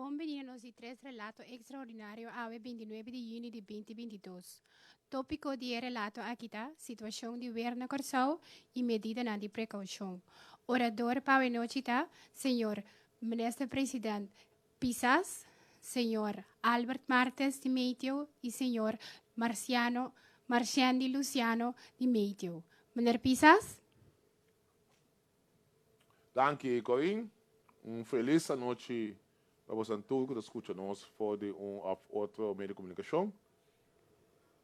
Bienvenidos a tres relato extraordinario a 29 de junio de 2022. Tópico de relato aqui está, situação de governo Corsau e medida de precaução. Orador para a noite está, senhor ministro presidente Pisas, senhor Albert Martes de Meitio e senhor Marciano de Luciano de Meitio. Meneer Pisas? Danke, Corinne. Feliz noite para você todos que escutam nós for de ou outro meio de comunicação.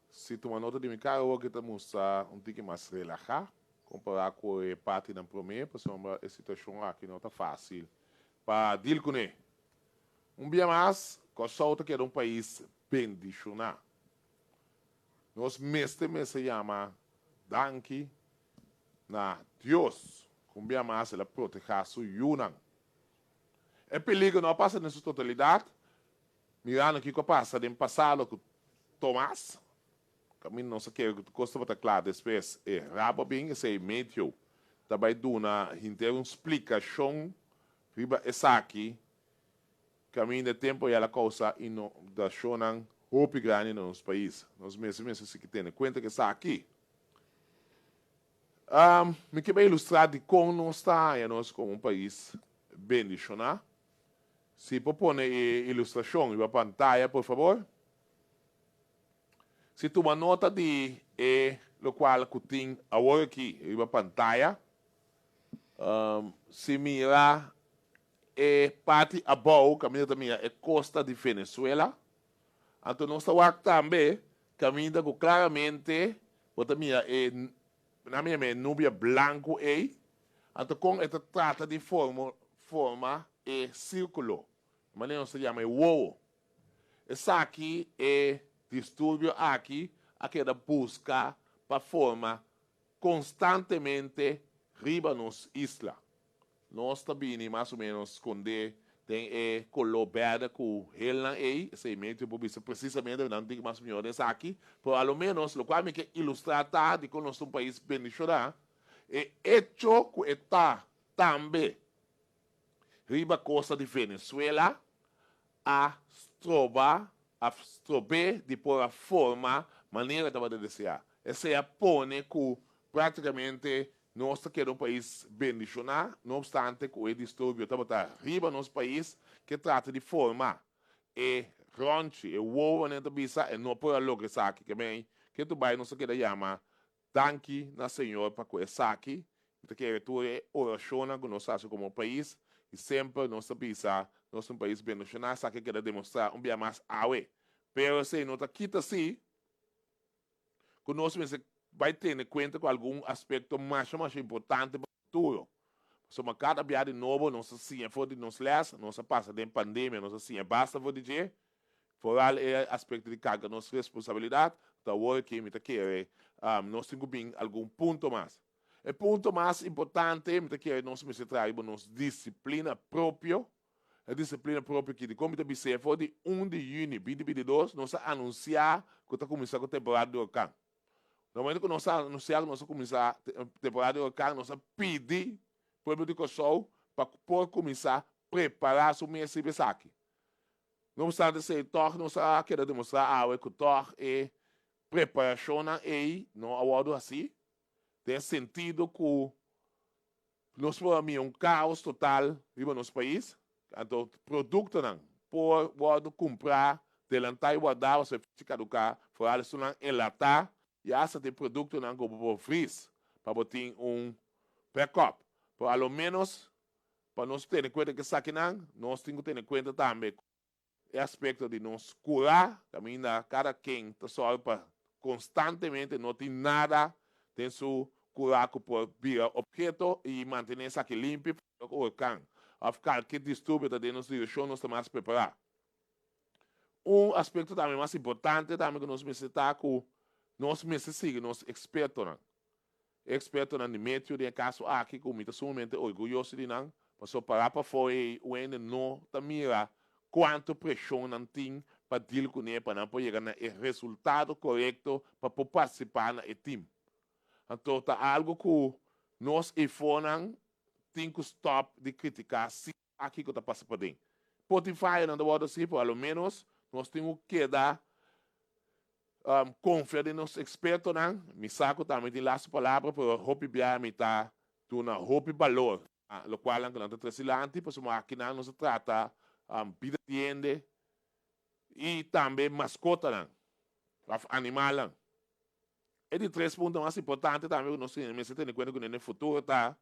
Se tu nota de minha cara, que estamos um pouco mais relaxado, comparado com a parte da primeira, porque a situação aqui não está fácil. Para deal com ele. Dia mais, Kosovo que é país bendicionado. Nós mesmo se chama Danke na Deus. Dia mais, ela proteja a sua Yunan. É perigo não passa nessa totalidade. Mirando aqui que passa no passado com Tomás. Caminho não sei o que custa para claro depois. É rabo bem esse meio. Também do na inteira explicação riba essa aqui. Caminho de tempo e ela causa da shonan roupa grande nos países. Nós mesmos se que tem conta que está aqui. Me que bem ilustrar de como nós está nós como país bendicionado. Se propõe a ilustração na pantalla, por favor. Se toma nota de o qual que tem agora aqui na pantalla, se mira parte abaixo, caminho também é costa de Venezuela. Então nós estamos também caminhando claramente, porque mira na minha nubia branco aí. Então com esta trata de forma círculo. De maneira se chama wow. Essa aqui é distúrbio aqui da busca para forma constantemente riba nos isla. Nós também mais ou menos esconder tem color verde com ela aí, esse meio precisamente não tem mais melhores aqui, por ao menos o qual me quer ilustrar tá de que nós somos um país bendicionado, é hecho que está também riba costa de Venezuela a strobe de por a forma, maneira de desejar. Essa é a pone que praticamente nós queremos um país bendicionado, não obstante que o distúrbio está riba no nosso país, que trata de formar e ronche, e uova nessa bisa, e não por algo que aqui também, que tu vai, não sei o que chama, danke na Senhor para que essa aqui, que tu é oração que nós fazemos como país, e sempre nossa bisa, nós somos um país bendicionado, sabe que quer demonstrar dia mais awe. Pero se não está quita assim, que nós vai ter em conta com algum aspecto mais importante para o futuro. Somos cada dia de novo, nós assim, for de nós les, nós passa de pandemia, nós assim, basta for dizer, fora o aspecto de carga, nossa responsabilidade, então hoje que me quer, nós temos bem algum ponto mais. O ponto mais importante, me quer nós me trazer nossa disciplina própria. A disciplina própria que de como te bice for de 1 de junho 2022 nós anunciar que está começando a temporada do huracão. No momento que nós anunciamos nós começar a temporada do huracão, nós pedir para o povo de Kosovo para começar a preparar o mês de aqui. Não obstante ser torre, nós queremos demonstrar que torre é preparação aí, não acordo assim. Tem sentido que nós vamos um caos total no nosso país. Então, produto não, por comprar, delantar e guardar, você fica do carro, fora isso não enlatar, e essa tem produto não como por freeze, para botar backup. Por ao menos, para nós ter em conta que isso aqui não, nós temos que ter em conta também o aspecto de nos curar, também cada quem está só para constantemente não tem nada, tem seu curar por via objeto e manter isso aqui limpo, o can. A ficar que distúrbio da nossa direção, nós estamos preparados. Aspecto também mais importante, também que nós necessitamos, que nós necessitamos, nós expertos no método de caso aqui, que eu sumamente orgulhoso de não, mas parar para fora e ainda não mira quanto pressão não tem para deal com ele, para não chegar no resultado correto para participar no time. Então, tá algo que nós e tem que stop de criticar se aqui que está passando por dentro. Spotify não dá assim, pelo menos nós temos que dar confiar em nosso experto, não? Me saco também de lá as palavras para hopi biar me tá tu na hopi valor, lo qual ang nanta tresilante para sua máquina não se trata vida tiende e também mascota, não? Animal, não? É de 3 pontos mais importantes também que nós temos que ter em conta que no futuro tá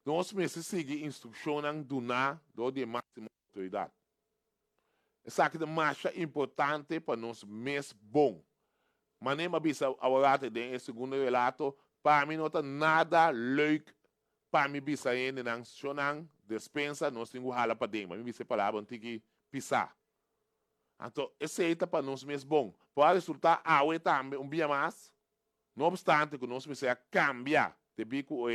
nós precisamos seguir instrução do na do de máxima autoridade. Essa aqui é mais importante para nós mês bom. Mas nem bisa agora tem segundo relato, para mim não está nada leuk para mim bisa ainda não sonang despensa nós temos hala para dentro, mas me bisa palavra antigi pisar. Então esse é para nós mês bom. Pode resultar awe também dia mais. Não obstante que nós precisa cambiar, de bico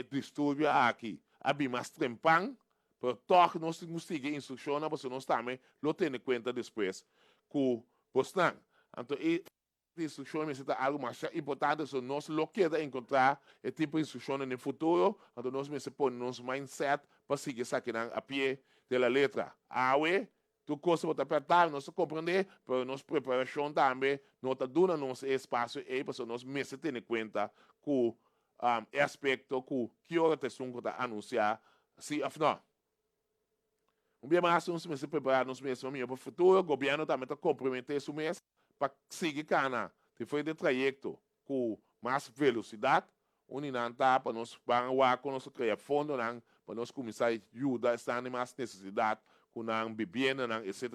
distúrbio aqui. Abi mais trempang. Pero toch nós temos que seguir instrução, mas nós também lo temos em conta depois que postam. Então, a instrução é algo mais importante, se nós lo queremos encontrar esse tipo de instrução no futuro, então nós precisamos pôr nosso mindset para seguir isso aqui a pé da letra. Awe, tu coisa para apertar, nós compreender, mas nossa preparação também, nós dando nosso espaço aí, para nós precisamos ter em conta que o aspecto que hora te sunco a anunciar, se afinal. Dia mais nós precisamos preparar nos meses para o futuro. O governo também está comprometido esse mês para seguir cana. Se foi de trajeto com mais velocidade, onde não está para nós com nós criar fundo, para nós começar a ajudar, está em mais necessidade, com nós bebendo, etc,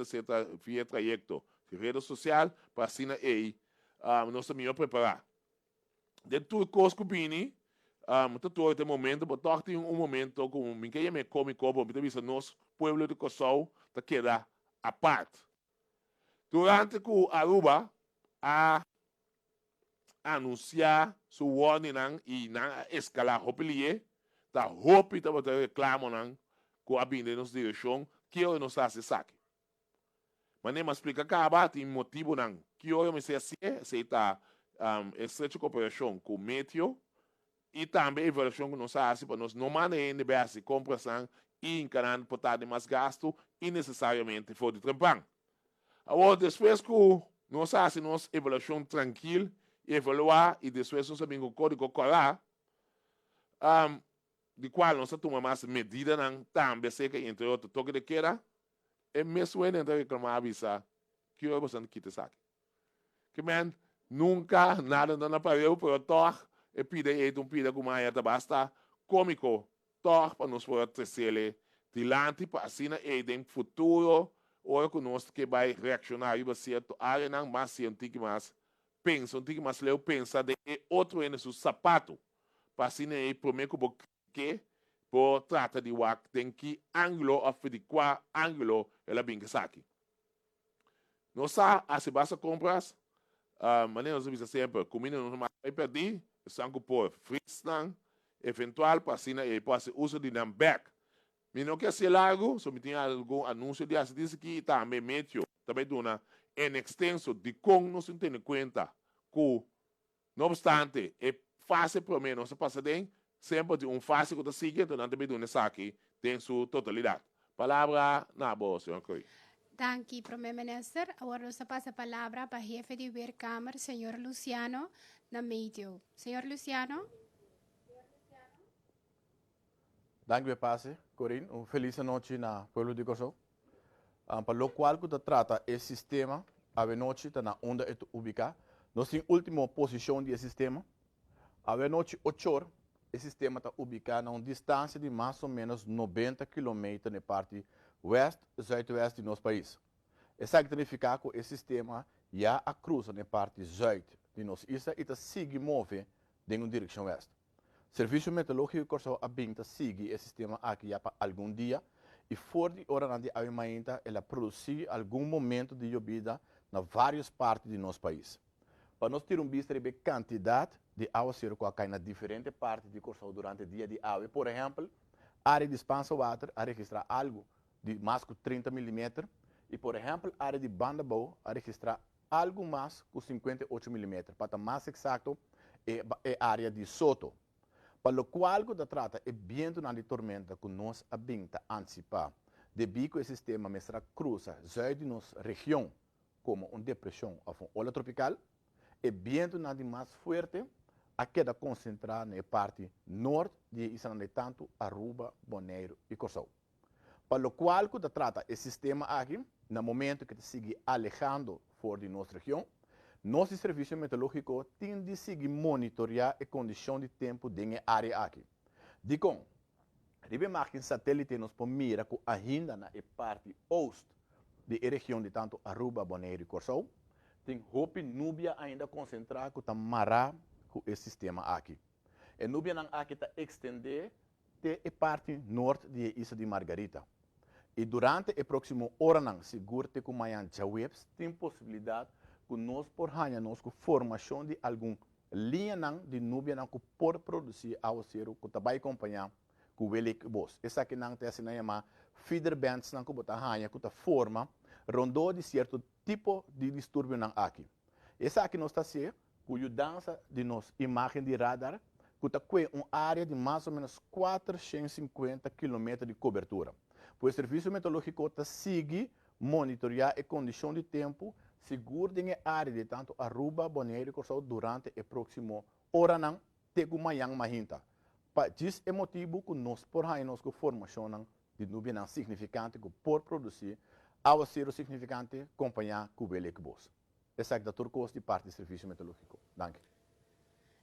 via trajeto de rede social, para assim aí, nós também preparar. De tudo coisa que vini, todo este momento, mas todo tem momento como ninguém me come como, porque visa nosso pueblo de Kosovo te queda à parte. Durante que Aruba a anunciar sua warning e na escala hopelie, ta hope ta botar reclamo com a binde nos direção que eu não sei se saque. Mas nem me explica acaba tem motivo que eu me sei se está estreita cooperação com o Meteo e também a evolução que nós fazemos para nós não manter base compração e encarando portar mais gasto e necessariamente for de trampang. Agora, depois que nós fazemos nossa evolução tranquila, evaluar e depois nós sabemos o código correto, de qual nós tomamos mais medidas, também sei que entre outros toque de queda, é mesmo ainda reclamar avisa que eu vou quitar isso aqui. Que man, nunca nada não apareceu, pero toch, e pide como a eta basta, cômico, toch, para nós poder trazer dilante, para assim, e em futuro, ou que nós que vai reaccionar, e você área não mais científico, mais pensa, mais leu pensa de outro em seu sapato, para assim, e prometo que por trata de wak, tem que ângulo, ou de qual ângulo, ela bem que saque. Nós se basta compras, mas nós vamos sempre, comida não vai perder, sangue por frisnan, eventual, para assim, e pode uso de back. Mas não quer ser largo, só me tinha algum anúncio de diz que também meteu, também dona em extenso de como não se tem em conta que, não obstante, é fácil para mim, não se passa bem, sempre de fácil que sigue, então não também dona aqui, tem sua totalidade. Palavra na boa, senhor Cruz. Danke, Primeiro-Minister. Agora nós passa a palavra para o chefe de Weerkamer, senhor Luciano, na meio. Senhor Luciano. Danke, Pase, Corinne. Feliz noite na pueblo de Kosovo. Para lo cual que trata el sistema, a noche na onda es ubicada. Nossa última posição do sistema, a noite 8 horas, o sistema está ubicado a uma distância de mais ou menos 90 km na parte oeste e zuidweste do nosso país. Isso significa que o sistema já cruza na parte zuid de nossa isla e está seguindo mover em direção oeste. O Serviço Meteorológico Kosovo abinta segue o sistema aqui já para algum dia e for de hora de avimenta ela produzir algum momento de llovida na várias partes do nosso país. Para nós ter vista de quantidade de água que cai na diferentes partes de Kosovo durante o dia de água. Por exemplo, a área de Spansa Water a registrar algo de mais que 30 mm e, por exemplo, a área de Bandabo a registrar algo mais que 58 mm. Para mais exato, é a área de Soto. Para o qual que trata é viento na tormenta que nós abinta antecipar de bico esse sistema mestra cruza zuid de nossa região como uma depressão ou uma ola tropical e viento nada mais forte a queda concentrada na parte norte de Israel, tanto Aruba, Bonaire e Corsou. Para o qual que trata esse sistema aqui, no momento que sigue alejando fora de nossa região, nosso serviço meteorológico tem de seguir monitorear a condição de tempo dentro da área aqui. Digo, a imagem satélite nos mira que ainda na parte oeste da região de tanto Aruba, Bonaire e Corsou, tem roupa núbia ainda concentrada que está mará com esse sistema aqui. A núbia não aqui está extender até a parte norte da Ilha de Margarita. E durante a próxima hora, seguro que amanhã já tem possibilidade que nós por ganhar nossa formação de alguma linha de núbia que pode produzir ao zero que vai acompanhar com o elik bos. Essa aqui não tem assim chama feeder bands que bota ganha que forma rondou de certo tipo de distúrbio aqui. Essa aqui nós está se cuja dança de nossa imagem de radar que está com uma área de mais ou menos 450 km de cobertura. O serviço meteorológico está seguir monitorear a condição de tempo seguro na área de tanto Aruba, Bonaire e Corsou durante a próxima hora não ter uma manhã mahinta. Para esse é motivo que nós por aí nossa formação de nuvem significante que por produzir ao ser significante acompanhar com o equibos. Essa é a turcos de parte do serviço meteorológico. Danke.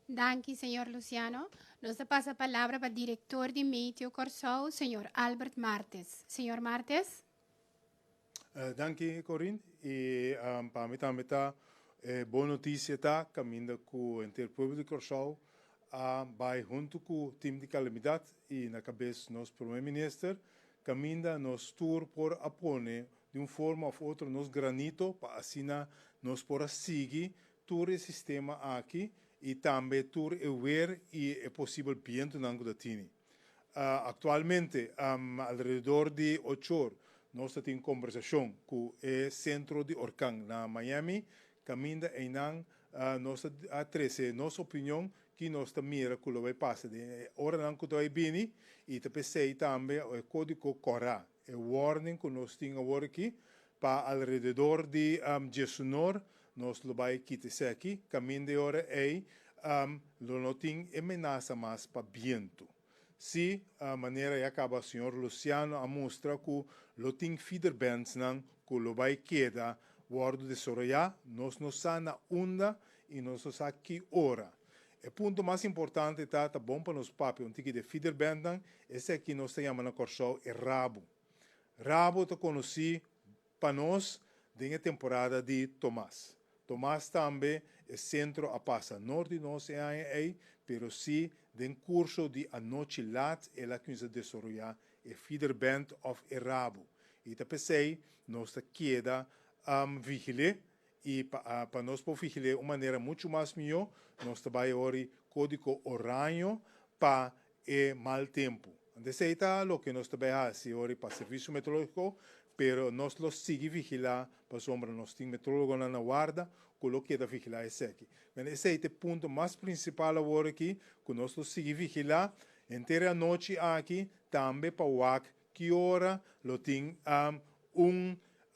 Danke, senhor Luciano. Nos passa a palavra para o diretor de Meteo Corsou, senhor Albert Martes. Senhor Martes. Danke, Corinne. E para mim também boa notícia está caminhando com o interpovo de Corsou vai junto com o time de calamidade e na cabeça do nosso primeiro-ministro caminha nosso tour por apone de uma forma ou outra nos granito para assim nós por seguir todo o sistema aqui e também todo o ver e é possível viento nango da tini. Atualmente alrededor de 8 horas nós temos conversação com o centro de Orcang na Miami caminha em nós a 13 nossa opinião que nós mira que vai passar de hora não que vai bem e também também o código CORA é warning que nós temos agora aqui para alrededor de 19 nós vai quitar aqui caminho de hora é não tem ameaça mais para viento. Se a maneira que acaba o senhor Luciano a mostrar que lo tem feeder bands não que lo vai quedar guardo de Soraya nós não sana onda e nós não sabe que hora. O ponto mais importante tá bom para nos papéis um tique de feeder band esse aqui nós chamamos na Corsou é rabo. Rabo tá conhecido para nós na temporada de Tomás. Tomás também é centro a passa norte nós é aí, pero sim den curso de a noite lat ela que se desarrolla é feeder band of Rabo. E tá pensei nós tá queda vigilar e para nós poder vigilar de uma maneira muito mais melhor, nós trabalhamos código horário para o mau tempo. Dessa é o que nós trabalhamos hoje para o serviço meteorológico, pero nós lo seguimos vigilar para sombra nós temos meteorólogo na guarda, que da vigilar esse aqui. Mas esse é o ponto mais principal agora aqui, que nós lo seguimos vigilar inteira noite aqui, também para o que hora lo tem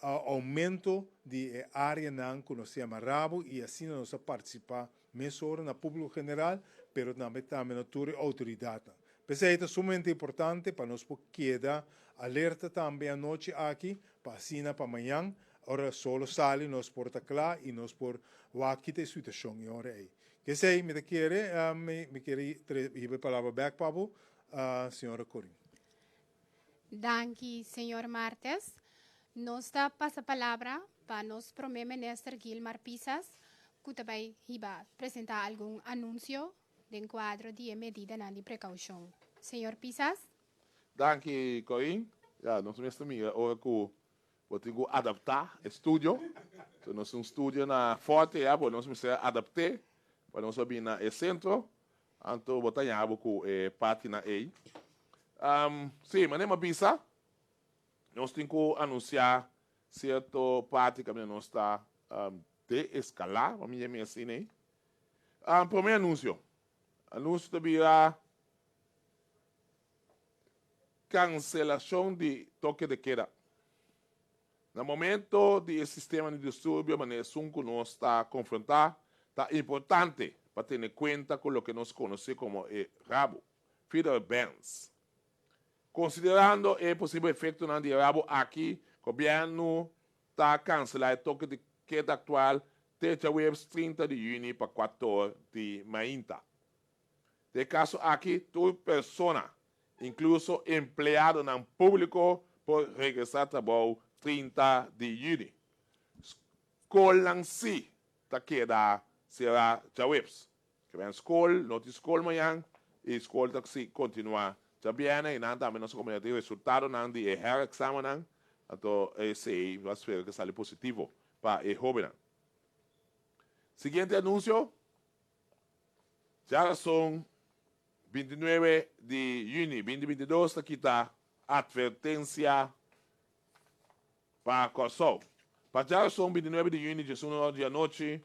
aumento de área que nós chama rabo e assim nós participar mesmo na público general, pero também na tua autoridade. Pensei que é sumamente importante para nós quedar alerta também à noite aqui, para assim para amanhã, ora solo sale nós por taclar e nós por aqui a situação e ora aí. Que sei me querer me querer ir para a back Pablo, senhora Corinne. Danke, senhor Martes. Nos passa a palavra para nosso primeiro-ministro Gilmar Pisas, que também vai apresentar algum anúncio do quadro de medida de precaução. Senhor Pisas? Danke, Corinne. Ja, nós mesmo agora que vou ter que adaptar o estúdio. Então, nós temos estúdio na forte, nós precisamos adaptar para nós subir no centro. Então, vou ter com parte na aí. Sim, mas nem uma pizza. Nós temos que anunciar certa parte que nós está de escalar, vamos dizer assim, né? Primeiro anúncio. Anúncio também cancelação de toque de queda. No momento do sistema de distúrbio, maneira que nós está a confrontar, está importante para ter em conta com o que nós conhecemos como rabo, feeder bands. Considerando o possível efeito de rabo aqui, o governo está cancelando o toque de queda atual desde o 30 de junho para 14 de maio. De caso aqui, toda pessoa, incluso empleado no público, pode regressar ao trabalho 30 de junho. Escola em si, está queda será já webs. Que vem escola, não tem escola amanhã, e escola está se continua já bem, e não também nossa comunidade resultado não de exame, então esse vai ser que sale positivo para o jovem. Seguinte anúncio, já são 29 de junho 2022, aqui está advertência para Kosovo. Para já são 29 de junho, 19 da noite,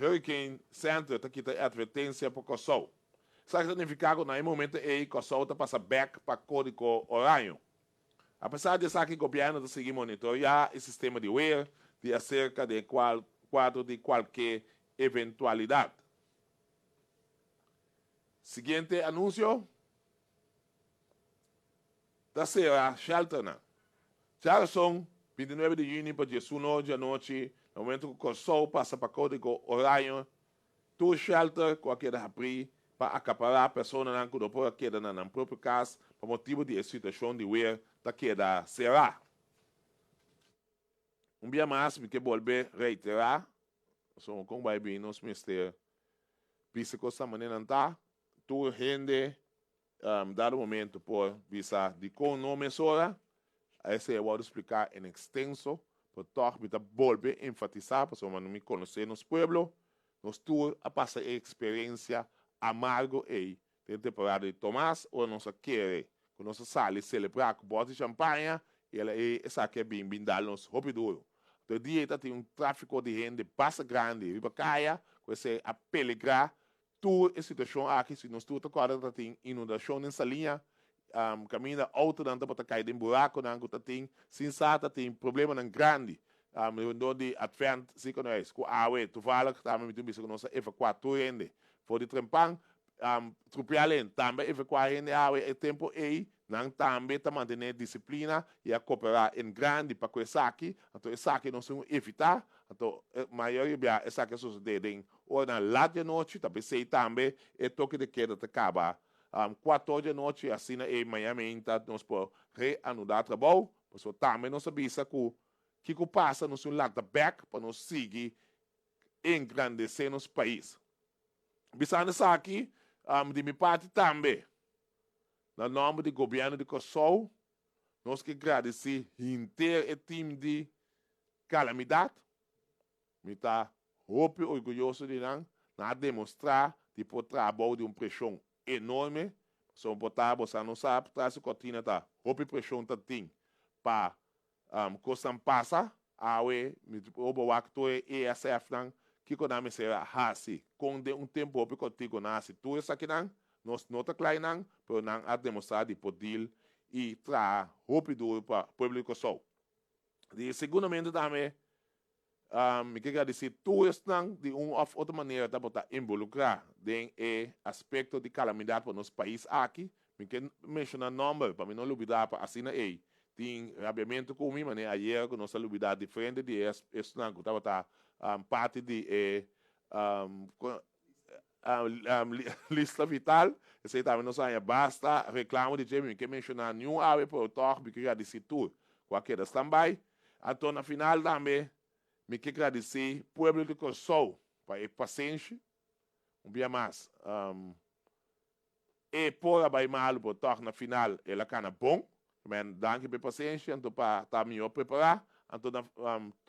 Hurricane Center está aqui a advertência para Kosovo. Isso significa que no momento aí Kosovo está passando back para código horário. Apesar de que o governo está seguindo monitorear o sistema de weather de acerca de quadro de qualquer eventualidade. Seguinte anúncio. Da será Shelterna. Já são 29 de junho para 19 da noite, no momento que o Kosovo passa para código horário, tu shelter qualquer abrir para acaparar pessoas que não podem quedar na própria casa por motivo de situação de weather da queda será. Dia mais, me que volver reiterar, como vai vir nos ministérios físicos da maneira tá, tu rende dado momento por visa de com nome sora, esse eu vou explicar em extenso, por toque me volver enfatizar, para não me conhecer nos pueblos, nos tour a passar a experiência amargo e de temporada de Tomás, ou nós queremos, que nós sale celebrar com bote de champanhe, e ela é essa que é bem dar nos rapiduro. Todo dia tem tráfico de gente, passa grande, riba caia, com esse a peligrar, toda a situação aqui, se nós tudo agora tem inundação nessa linha, caminha alto não para cair em buraco, não tem sensata tem problema não grande, não de advent se conhece, com a água, tu fala que também tu bisa que nós evacuar tu gente, for de trempang, trupialen também evacuar gente água é tempo aí, não também tá manter disciplina e a cooperar em grande para que essa aqui, então essa aqui nós vamos evitar, então a maioria essa que sucede ou na lá de noite, também sei também é toque de queda te acaba 4 da noite, assim em Miami, então nós podemos reanudar o trabalho, porque também nós sabemos que passa no seu lado back para nós seguir engrandecer nos país. Bisando isso aqui, de minha parte também, no nome do governo de Kosovo, nós que agradecer inteiro o time de calamidade, me está muito orgulhoso de não demonstrar de por trabalho de uma pressão enorme, só botar você não sabe, traz a cortina tá, muito pressão tá tem para coisa passa, awe, me obo acto ESF não, que quando me será hasi, com um tempo muito contigo nasce, tu essa aqui não, nós nota claro não, para não a demonstrar de poder e tra rápido para o público só. De segundamente também me quer dizer tudo isso de uma outra maneira de botar involucrar em aspecto de calamidade para nosso país aqui, me quer mencionar número para mim não olvidar para assinar aí. Tem rabiamento comigo, né? Ayer com nossa novidade diferente de isso não, que estava parte de lista vital, esse também não sai basta reclamo de Jamie que mencionar nenhum ave por toque, me quer dizer tudo, qualquer standby, então na final também me quer agradecer o povo de Kosovo para a paciência, dia mais, e por a mal por toque na final, ela cana bom, mas danke pela paciência, então para estar melhor preparar, então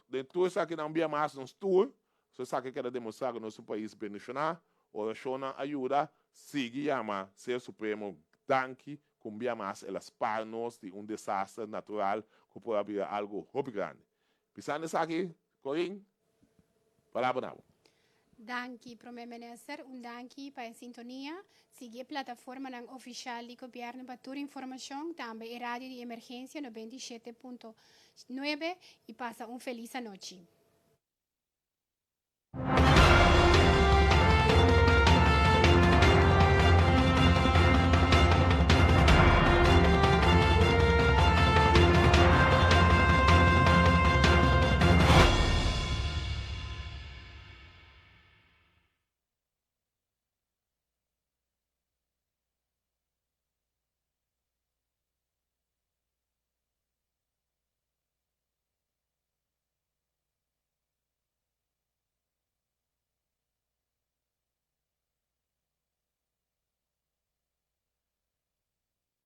de tudo isso aqui não dia mais nos tour, só isso aqui quero demonstrar que nosso país beneficiar, oração ajuda, siga chama ser supremo, danke, com dia mais elas parnos de desastre natural que pode haver algo muito grande. Pensando nisso aqui, Corinne, palavra não. Danke, Premier Minister, un danke para a sintonia. Sigue a plataforma ng oficial do governo para toda informação, também a rádio de emergência 97.9 e passa feliz noite.